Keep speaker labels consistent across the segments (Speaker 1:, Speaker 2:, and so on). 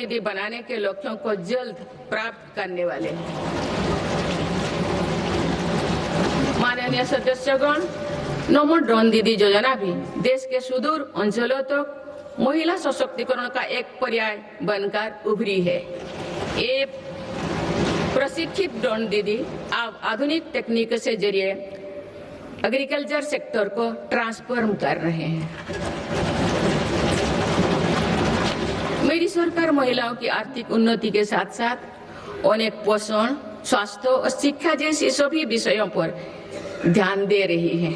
Speaker 1: दीदी बनाने के लक्ष्यों को जल्द प्राप्त करने वाले हैं। माननीय सदस्यगण, नमो ड्रोन दीदी योजना भी देश के सुदूर अंचलों तक महिला सशक्तिकरण का एक पर्याय बनकर उभरी है। ये प्रशिक्षित ड्रोन दीदी अब आधुनिक तकनीक से जरिए एग्रीकल्चर सेक्टर को ट्रांसफॉर्म कर रहे हैं। मेरी सरकार महिलाओं की आर्थिक उन्नति के साथ साथ अनेक पोषण, स्वास्थ्य और शिक्षा जैसी सभी विषयों पर ध्यान दे रही है।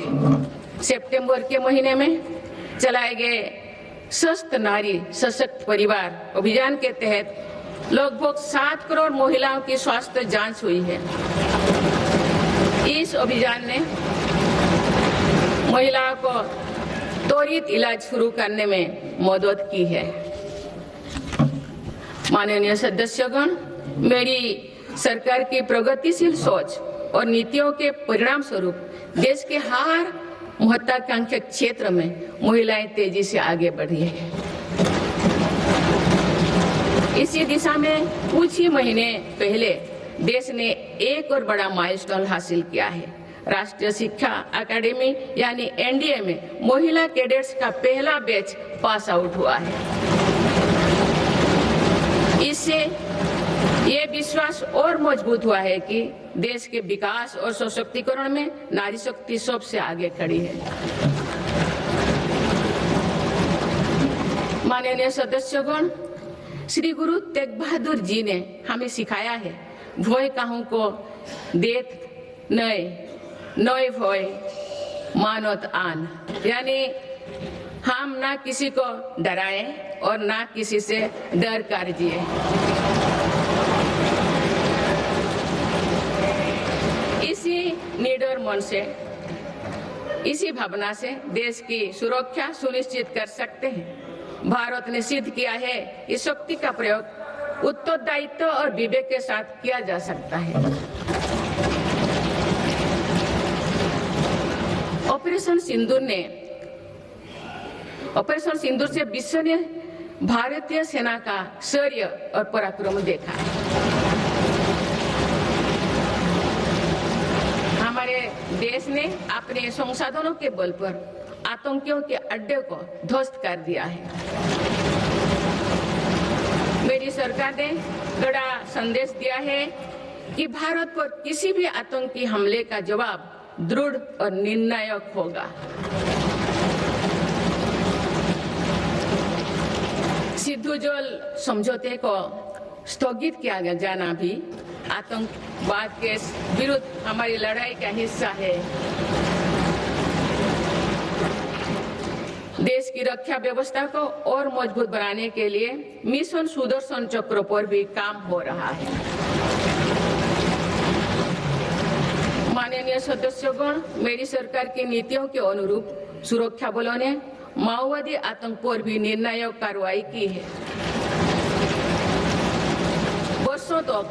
Speaker 1: सितंबर के महीने में चलाए गए स्वस्थ नारी सशक्त परिवार अभियान के तहत लगभग 7 करोड़ महिलाओं की स्वास्थ्य जांच हुई है। इस अभियान ने महिलाओं को त्वरित इलाज शुरू करने में मदद की है। माननीय सदस्यगण, मेरी सरकार की प्रगतिशील सोच और नीतियों के परिणाम स्वरूप देश के हर महत्वाकांक्षी क्षेत्र में महिलाएं तेजी से आगे बढ़ी है। इसी दिशा में कुछ ही महीने पहले देश ने एक और बड़ा माइलस्टोन हासिल किया है। राष्ट्रीय शिक्षा अकादमी यानी एनडीए में महिला कैडेट्स का पहला बैच पास आउट हुआ है। इससे ये विश्वास और मजबूत हुआ है कि देश के विकास और सशक्तिकरण में नारी शक्ति सबसे आगे खड़ी है। माननीय सदस्यगण, श्री गुरु तेग बहादुर जी ने हमें सिखाया है, भय काहू को देत नय, नय भय मानत आन, यानी हम ना किसी को डराएं और ना किसी से डर कर जिए। इसी निडर मन से, इसी भावना से देश की सुरक्षा सुनिश्चित कर सकते हैं। भारत ने सिद्ध किया है कि शक्ति का प्रयोग उत्तरदायित्व और विवेक के साथ किया जा सकता है। ऑपरेशन सिंदूर से विश्व ने भारतीय सेना का शौर्य और पराक्रम देखा है। हमारे देश ने अपने संसाधनों के बल पर आतंकियों के अड्डे को ध्वस्त कर दिया है। मेरी सरकार ने कड़ा संदेश दिया है कि भारत पर किसी भी आतंकी हमले का जवाब दृढ़ और निर्णायक होगा। सिद्धू जल समझौते को स्थगित किया जाना भी आतंकवाद के विरुद्ध हमारी लड़ाई का हिस्सा है। देश की रक्षा व्यवस्था को और मजबूत बनाने के लिए मिशन सुदर्शन चक्र पर भी काम हो रहा है। माननीय सदस्यगण, मेरी सरकार की नीतियों के अनुरूप सुरक्षा बलों ने माओवादी आतंक पर भी निर्णायक कार्रवाई की है। वर्षों तक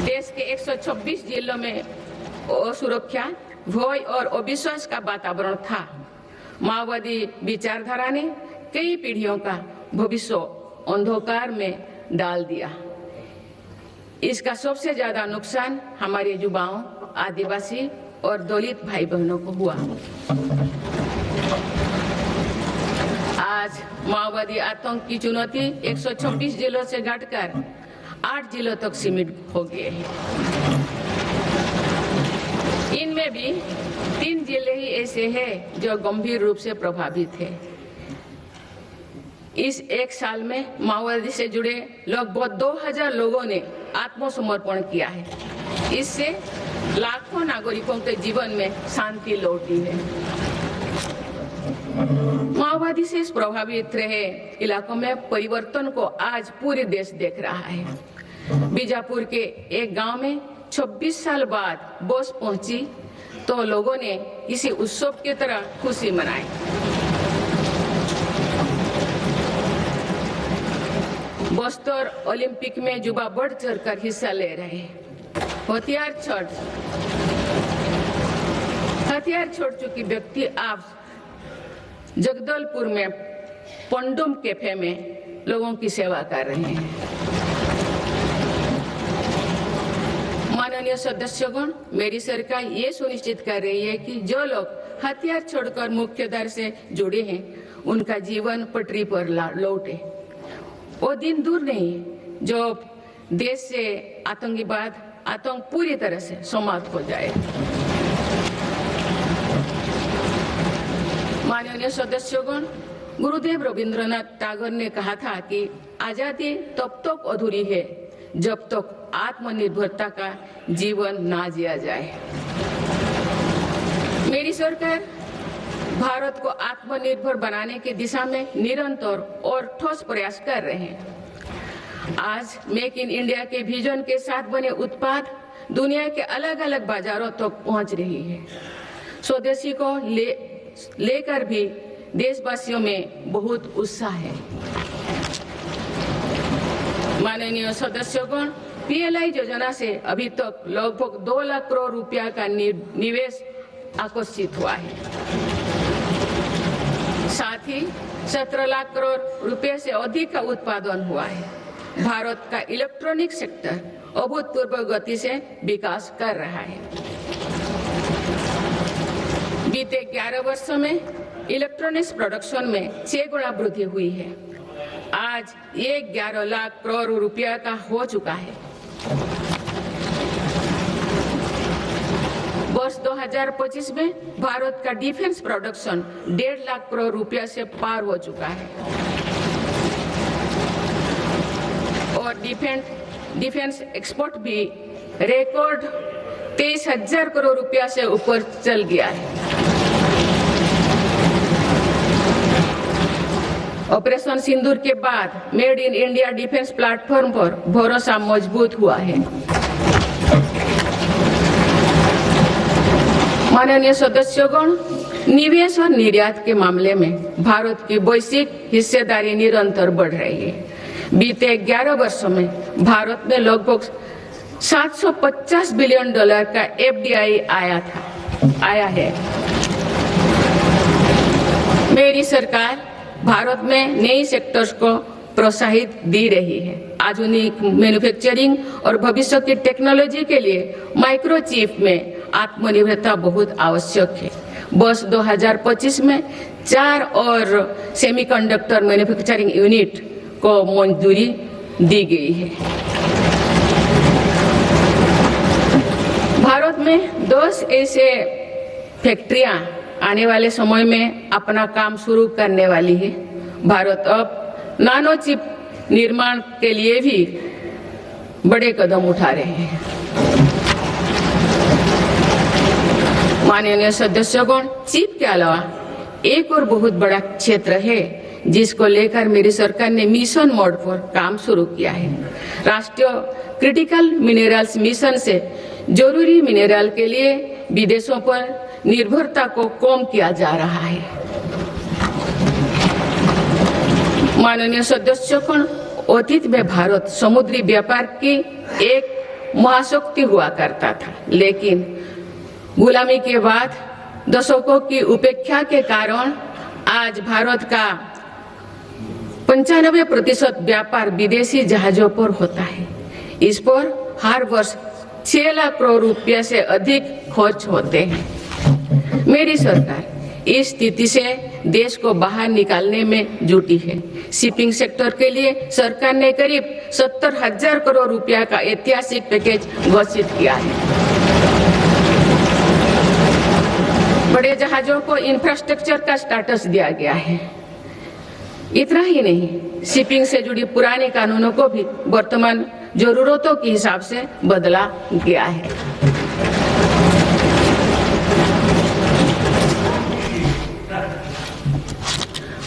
Speaker 1: देश के 126 जिलों में असुरक्षा, भय और अविश्वास का वातावरण था। माओवादी विचारधारा ने कई पीढ़ियों का भविष्य अंधकार में डाल दिया। इसका सबसे ज्यादा नुकसान हमारे युवाओं, आदिवासी और दलित भाई बहनों को हुआ। आज माओवादी आतंक की चुनौती 126 जिलों से घटकर 8 जिलों तक सीमित हो गए हैं। इनमें भी 3 जिले ही ऐसे हैं जो गंभीर रूप से प्रभावित है। इस एक साल में माओवादी से जुड़े लगभग 2000 लोगों ने आत्मसमर्पण किया है। इससे लाखों नागरिकों के जीवन में शांति लौटी है। माओवादी से प्रभावित रहे इलाकों में परिवर्तन को आज पूरे देश देख रहा है। बीजापुर के एक गांव में 26 साल बाद बस पहुंची तो लोगों ने किसी उत्सव की तरह खुशी मनाई। बस्तर ओलंपिक में युवा बढ़ चढ़कर हिस्सा ले रहे हैं। हथियार छोड़ चुकी व्यक्ति आप जगदलपुर में पंडुम कैफे में लोगों की सेवा कर रहे हैं। माननीय सदस्यगण, मेरी सरकार ये सुनिश्चित कर रही है कि जो लोग हथियार छोड़कर मुख्यधारा से जुड़े हैं, उनका जीवन पटरी पर लौटे। वो दिन दूर नहीं जो देश से आतंक पूरी तरह से समाप्त हो जाए। माननीय सदस्यगण, गुरुदेव रविंद्रनाथ टैगोर ने कहा था कि आजादी तब तक अधूरी है जब तक आत्मनिर्भरता का जीवन ना जिया जाए। मेरी सरकार भारत को आत्मनिर्भर बनाने की दिशा में निरंतर और ठोस प्रयास कर रहे हैं। आज मेक इन इंडिया के विजन के साथ बने उत्पाद दुनिया के अलग अलग बाजारों तक पहुंच रही है। स्वदेशी को लेकर भी देशवासियों में बहुत उत्साह है। माननीय सदस्यगण, पीएलआई योजना से अभी तक लगभग 2 लाख करोड़ रुपया का निवेश आकर्षित हुआ है। साथ ही 17 लाख करोड़ रुपए से अधिक का उत्पादन हुआ है। भारत का इलेक्ट्रॉनिक सेक्टर अभूतपूर्व गति से विकास कर रहा है। बीते 11 वर्षों में इलेक्ट्रॉनिक्स प्रोडक्शन में 6 गुना वृद्धि हुई है। आज ये 11 लाख करोड़ रुपया का हो चुका है। वर्ष 2025 में भारत का डिफेंस प्रोडक्शन 1.5 लाख करोड़ रुपया से पार हो चुका है और डिफेंस एक्सपोर्ट भी रिकॉर्ड 23,000 करोड़ रुपया से ऊपर चल गया है। ऑपरेशन सिंदूर के बाद made in India defence platform पर भरोसा मजबूत हुआ है। माननीय सदस्यगण, निवेश और निर्यात के मामले में भारत की वैश्विक हिस्सेदारी निरंतर बढ़ रही है। बीते 11 वर्षों में भारत में लगभग $750 बिलियन का एफडीआई आया है। मेरी सरकार भारत में नई सेक्टर्स को प्रोत्साहित दे रही है। आधुनिक मैन्युफैक्चरिंग और भविष्य की टेक्नोलॉजी के लिए माइक्रोचिप में आत्मनिर्भरता बहुत आवश्यक है। वर्ष 2025 में 4 और सेमीकंडक्टर मैन्युफैक्चरिंग यूनिट को मंजूरी दी गई है। भारत में 10 ऐसे फैक्ट्रियां आने वाले समय में अपना काम शुरू करने वाली है। भारत अब नानो चिप निर्माण के लिए भी बड़े कदम उठा रहे हैं। माननीय सदस्यगण, चिप के अलावा एक और बहुत बड़ा क्षेत्र है जिसको लेकर मेरी सरकार ने मिशन मोड पर काम शुरू किया है। राष्ट्रीय क्रिटिकल मिनरल्स मिशन से जरूरी मिनरल के लिए विदेशों पर निर्भरता को कम किया जा रहा है। माननीय सदस्यगण, अतीत में भारत समुद्री व्यापार की एक महाशक्ति हुआ करता था, लेकिन गुलामी के बाद दशकों की उपेक्षा के कारण आज भारत का 95% व्यापार विदेशी जहाजों पर होता है। इस पर हर वर्ष 6 लाख करोड़ रुपया से अधिक खर्च होते हैं। मेरी सरकार इस स्थिति से देश को बाहर निकालने में जुटी है। शिपिंग सेक्टर के लिए सरकार ने करीब 70,000 करोड़ रुपया का ऐतिहासिक पैकेज घोषित किया है। बड़े जहाजों को इंफ्रास्ट्रक्चर का स्टेटस दिया गया है। इतना ही नहीं, शिपिंग से जुड़ी पुराने कानूनों को भी वर्तमान जरूरतों के हिसाब से बदला गया है।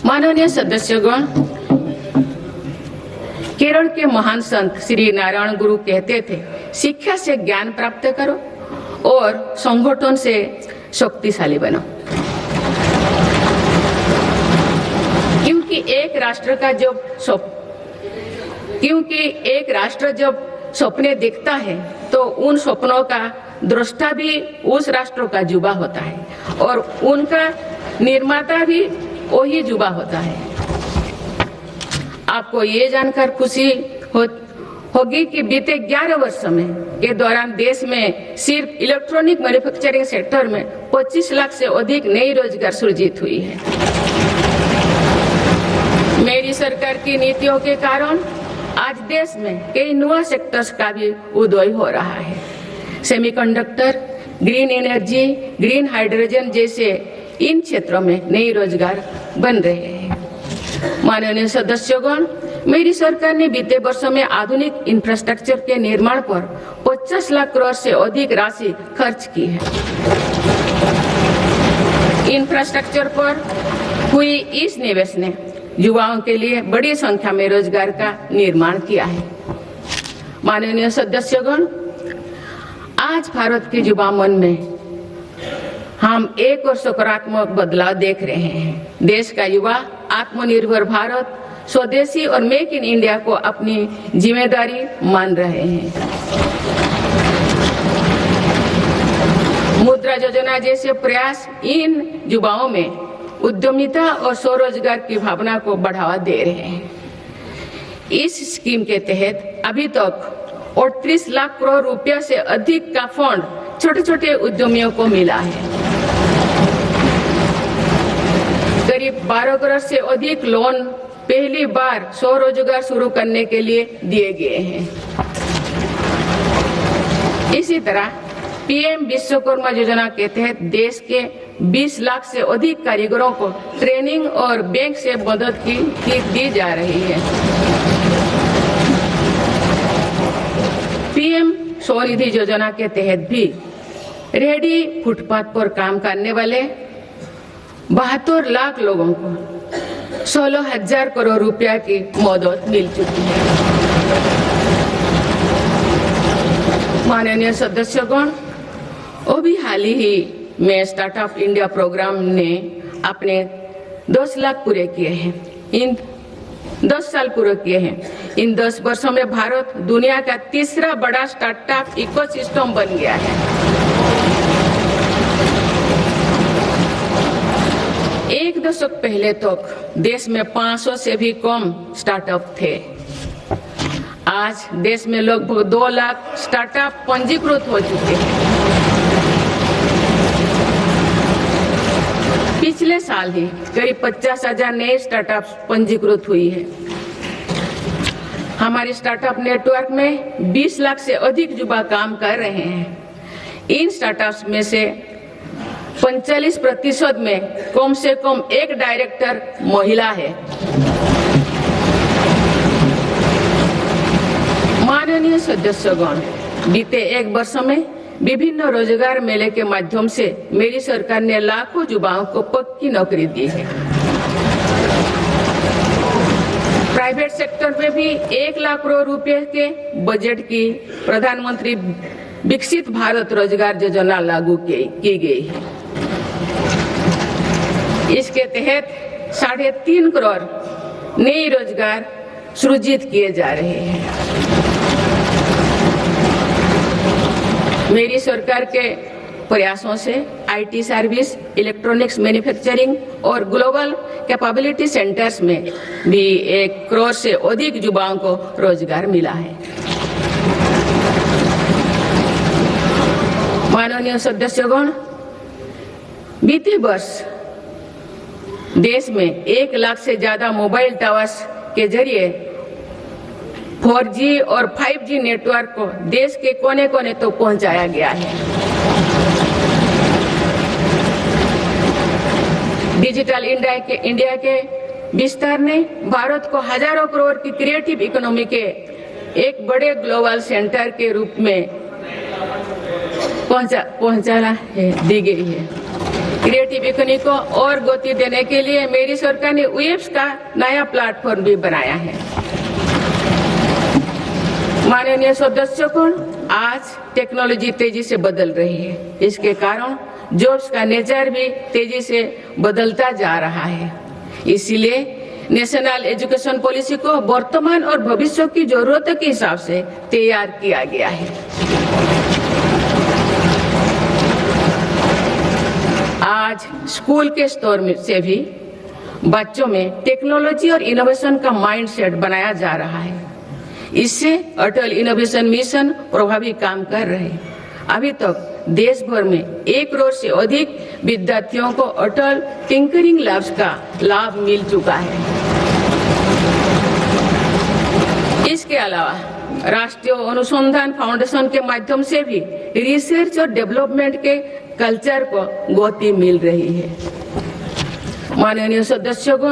Speaker 1: माननीय सदस्यगण, केरल के महान संत श्री नारायण गुरु कहते थे, शिक्षा से ज्ञान प्राप्त करो और संगठन से शक्तिशाली बनो। क्योंकि एक राष्ट्र जब सपने देखता है तो उन सपनों का दृष्टा भी उस राष्ट्र का युवा होता है और उनका निर्माता भी वही युवा होता है। आपको ये जानकर खुशी होगी कि बीते 11 वर्षों में के दौरान देश में सिर्फ इलेक्ट्रॉनिक मैन्युफैक्चरिंग सेक्टर में 25 लाख से अधिक नई रोजगार सृजित हुई है। मेरी सरकार की नीतियों के कारण आज देश में कई नया सेक्टर्स का भी उदय हो रहा है। Semiconductor, green energy, green hydrogen जैसे इन क्षेत्रों में नए रोजगार बन रहे हैं। माननीय सदस्यगण, मेरी सरकार ने बीते वर्षों में आधुनिक इंफ्रास्ट्रक्चर के निर्माण पर 50 लाख करोड़ से अधिक राशि खर्च की है। इंफ्रास्ट्रक्चर पर हुई इस निवेश ने युवाओं के लिए बड़ी संख्या में रोजगार का निर्माण किया है। माननीय सदस्यगण, आज भारत के युवा मन में हम एक और सकारात्मक बदलाव देख रहे हैं। देश का युवा आत्मनिर्भर भारत, स्वदेशी और मेक इन इंडिया को अपनी जिम्मेदारी मान रहे हैं। मुद्रा योजना जैसे प्रयास इन युवाओं में उद्यमिता और स्वरोजगार की भावना को बढ़ावा दे रहे हैं। इस स्कीम के तहत अभी तक 38 लाख करोड़ रुपया से अधिक का फंड छोटे छोटे उद्यमियों को मिला है। करीब 12 करोड़ से अधिक लोन पहली बार स्वरोजगार शुरू करने के लिए दिए गए हैं। इसी तरह पीएम विश्वकर्मा योजना के तहत देश के 20 लाख से अधिक कारीगरों को ट्रेनिंग और बैंक से मदद दी जा रही है। पीएम स्वनिधि योजना के तहत भी रेहड़ी फुटपाथ पर काम करने वाले 72 लाख लोगों को 16,000 करोड़ रुपया की मदद मिल चुकी है। माननीय सदस्यगण, अभी हाल ही में स्टार्टअप इंडिया प्रोग्राम ने अपने 10 लाख पूरे किए हैं। इन 10 साल पूरे किए हैं। इन 10 वर्षों में भारत दुनिया का तीसरा बड़ा स्टार्टअप इकोसिस्टम बन गया है। एक दशक पहले तक देश में 500 से भी कम स्टार्टअप थे। आज देश में लगभग 2 लाख स्टार्टअप पंजीकृत हो चुके हैं। पिछले साल ही करीब 50,000 नए स्टार्टअप पंजीकृत हुई है। हमारे स्टार्टअप नेटवर्क में 20 लाख से अधिक युवा काम कर रहे हैं। इन स्टार्टअप्स में से 45% में कम से कम एक डायरेक्टर महिला है। माननीय सदस्यगण, बीते 1 वर्ष में विभिन्न रोजगार मेले के माध्यम से मेरी सरकार ने लाखों युवाओं को पक्की नौकरी दी है। प्राइवेट सेक्टर में भी 1 लाख करोड़ रुपए के बजट की प्रधानमंत्री विकसित भारत रोजगार योजना लागू की गई है। इसके तहत 3.5 करोड़ नए रोजगार सृजित किए जा रहे हैं। मेरी सरकार के प्रयासों से आईटी सर्विस, इलेक्ट्रॉनिक्स मैन्युफैक्चरिंग और ग्लोबल कैपेबिलिटी सेंटर्स में भी 1 करोड़ से अधिक युवाओं को रोजगार मिला है। माननीय सदस्यगण, बीते वर्ष देश में 1 लाख से ज्यादा मोबाइल टावर्स के जरिए 4G और 5G नेटवर्क को देश के कोने कोने तक पहुंचाया गया है। डिजिटल इंडिया के विस्तार ने भारत को हजारों करोड़ की क्रिएटिव इकोनॉमी के एक बड़े ग्लोबल सेंटर के रूप में पहुंचाना दी गई है। क्रिएटिव इकोनॉमी को और गति देने के लिए मेरी सरकार ने वेब्स का नया प्लेटफॉर्म भी बनाया है। माननीय सदस्यगण, आज टेक्नोलॉजी तेजी से बदल रही है। इसके कारण जॉब्स का नेचर भी तेजी से बदलता जा रहा है। इसीलिए नेशनल एजुकेशन पॉलिसी को वर्तमान और भविष्य की जरूरतों के हिसाब से तैयार किया गया है। आज स्कूल के स्तर से भी बच्चों में टेक्नोलॉजी और इनोवेशन का माइंडसेट बनाया जा रहा है। इससे अटल इनोवेशन मिशन प्रभावी काम कर रहे हैं। अभी तक देश भर में 1 करोड़ से अधिक विद्यार्थियों को अटल टिंकरिंग लैब्स का लाभ मिल चुका है। इसके अलावा राष्ट्रीय अनुसंधान फाउंडेशन के माध्यम से भी रिसर्च और डेवलपमेंट के कल्चर को गति मिल रही है। माननीय सदस्यगण,